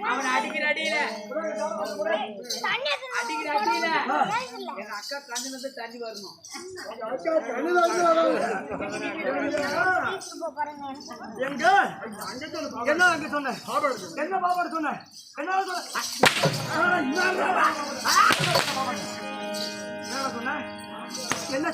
அவன் அடிக்கிற அடியில எங்க அக்கா கண்ணுல இருந்து தண்ணி வரணும். என்ன அங்க சொன்ன என்ன பாப்பாடு சொன்ன என்ன சொன்ன என்ன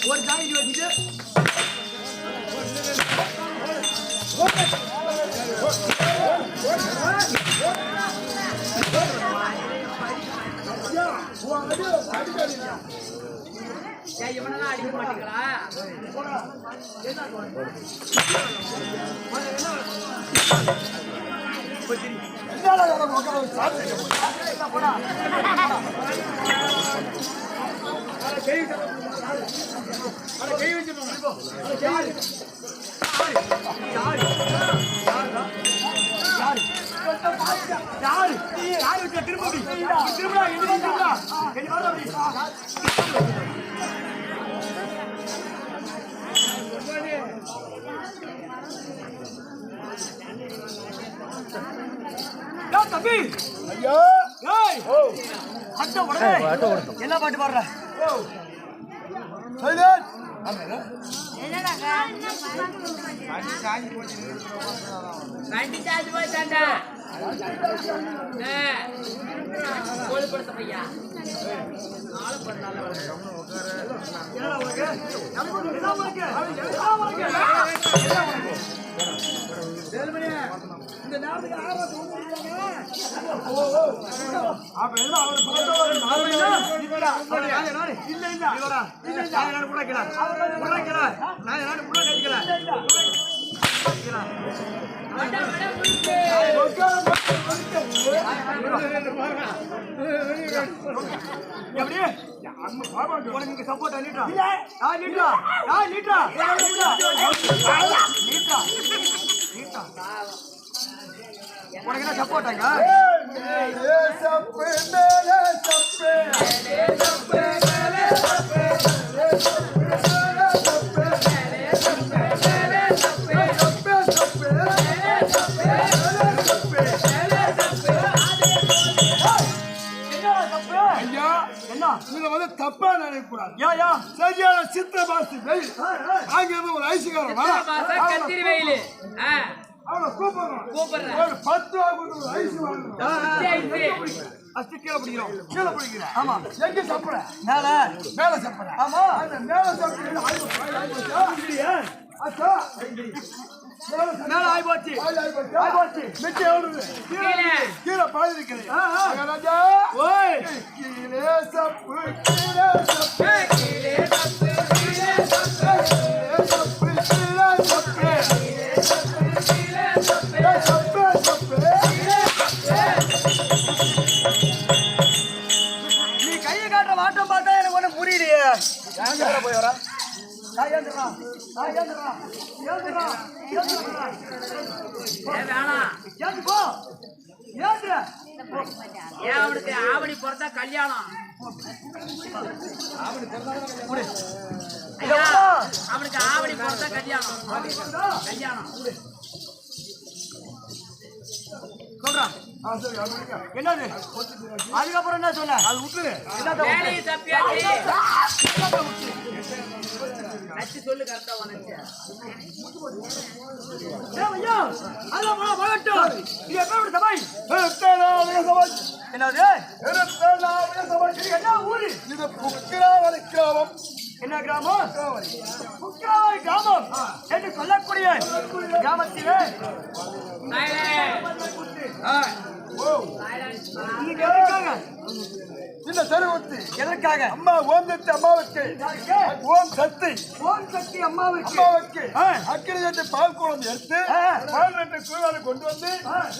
ஒரு ஜாக்கெட் வச்சுட்டு இவனெல்லாம் அடிக்க மாட்டீங்களா? தம்பி ஐயா என்ன பாட்டு பாடுற? வண்டி சார்ஜ் போயிட்டாண்டா கோழிப்படுத்த பையா இந்த நேரத்துக்கு இல்ல இல்ல இவரா இல்ல இல்ல நான் புறக்கல நான் புறக்கல எப்படியே உனக்கு சப்போர்ட் நீட்டா நீட்டா நீட்டா நீட்டா நீட்டா உனக்கு என்ன சப்போர்ட்டாங்க தப்பா நினைக்கூடாது சரியான சித்திர மாசு வெயில் அங்க இருந்து ஒரு ஐசுகாரம் கத்திரி வெயில் அவனை கூப்பிடுறோம் 10 ரூபா கொடுத்து ஐஸ் வாங்கணும் கீழே பிடிக்கிறேன் ஆமா எங்க சாப்பிட மேல சாப்பிட ஆமா மேல சாப்பிட மேல ஆயி போச்சு மிச்சம் எவ்வளவு கீழே பாதி இருக்கிறது ராஜா ஓய் கீழே சப்பு கீழே சப்பு கீழே சப்பு கீழே சப்பு சப்பு கீழே சப்பு கீழே சப்பு சப்பு சப்பு நீ கையை காட்டுற வாட்டம் பார்த்தா எனக்கு ஒண்ணு புரியலையே யாங்க போய் வரா அவனுக்கு ஆவணி பிறந்தா கல்யாணம் அவனுக்கு ஆவணி பிறந்தா கல்யாணம் சொல்றான் என்னது அதுக்கப்புறம் என்ன சொன்ன அது விட்டுரு வேலையை தப்பியாச்சு சொல்லு கரெக்டா உனக்கு என்னது என்ன ஊரு இது புக்கிராவரி கிராமம் என்ன கிராமம் புக்கிராவரி கிராமம் என்று சொல்லக்கூடிய கிராமத்திலே இந்த தெருவுத்து எதற்காக அம்மா ஓம் சக்தி அம்மாவுக்கு ஓம் சக்தி அம்மாவுக்கு அக்கினி சட்டி பால் குழம்பு எடுத்து பால் ரெண்டு குழுவாலை கொண்டு வந்து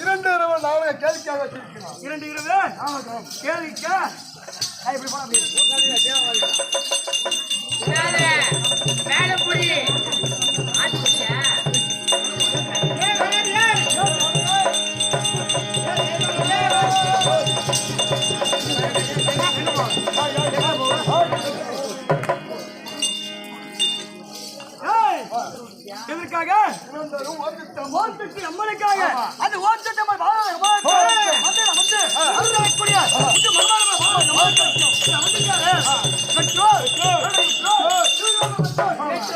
2 இரவு நாளைய கேளிக்காக வச்சிருக்கிறோம் 2 இரவு கேளிக்கா இப்படி எதற்காக அம்மனுக்காக அது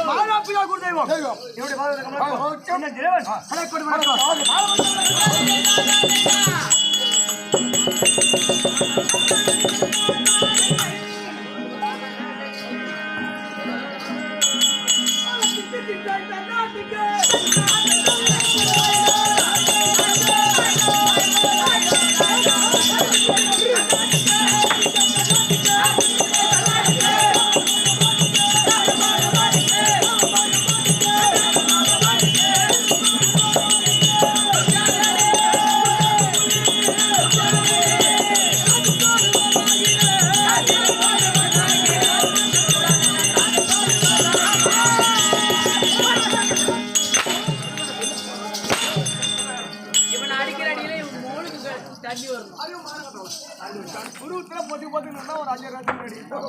மாறாப்பியா குருதெய்வம்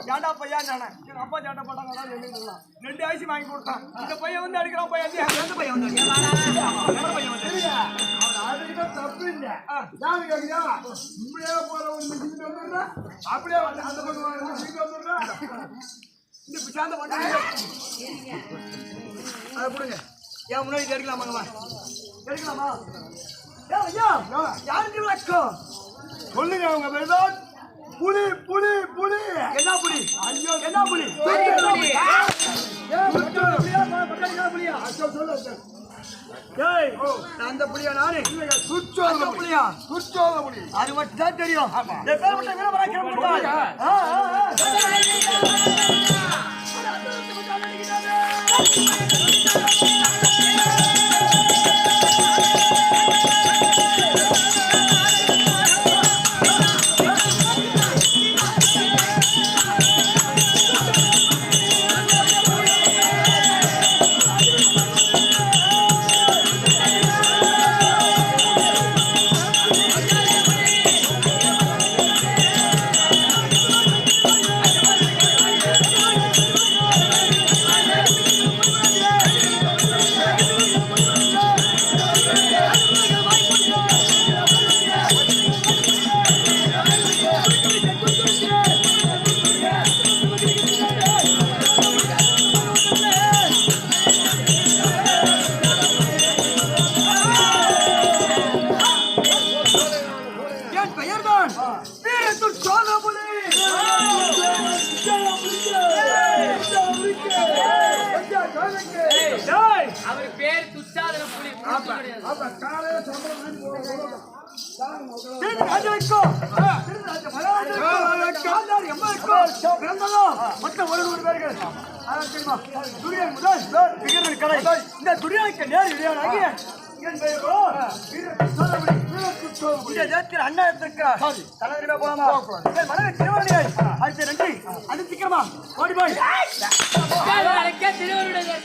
ஜாண்டா பையன் எங்க அப்பா ஜாண்டா போட்டாங்க 2 ஐசி வாங்கி கொடுத்தான் இந்த பையன் வந்து அடிக்கிறான் பையன் தப்பு இல்ல இப்படியே போற அப்படியே அந்த இந்த பிசாந்த அதை கொடுங்க ஏன் முன்னாடி எடுக்கலாமாங்கம்மா எடுக்கலாமா யாருக்கு விளக்கம் சொல்லுங்க அவங்க பேர் புலி புலி புலி என்ன புலி ஐயோ என்ன புலி அந்த புலியா நானு சுச்சோத புலியா சுச்சோத புலி அது மட்டும் தான் தெரியும் அவர் பேர் துச்சாதன புலி. திருவருடைய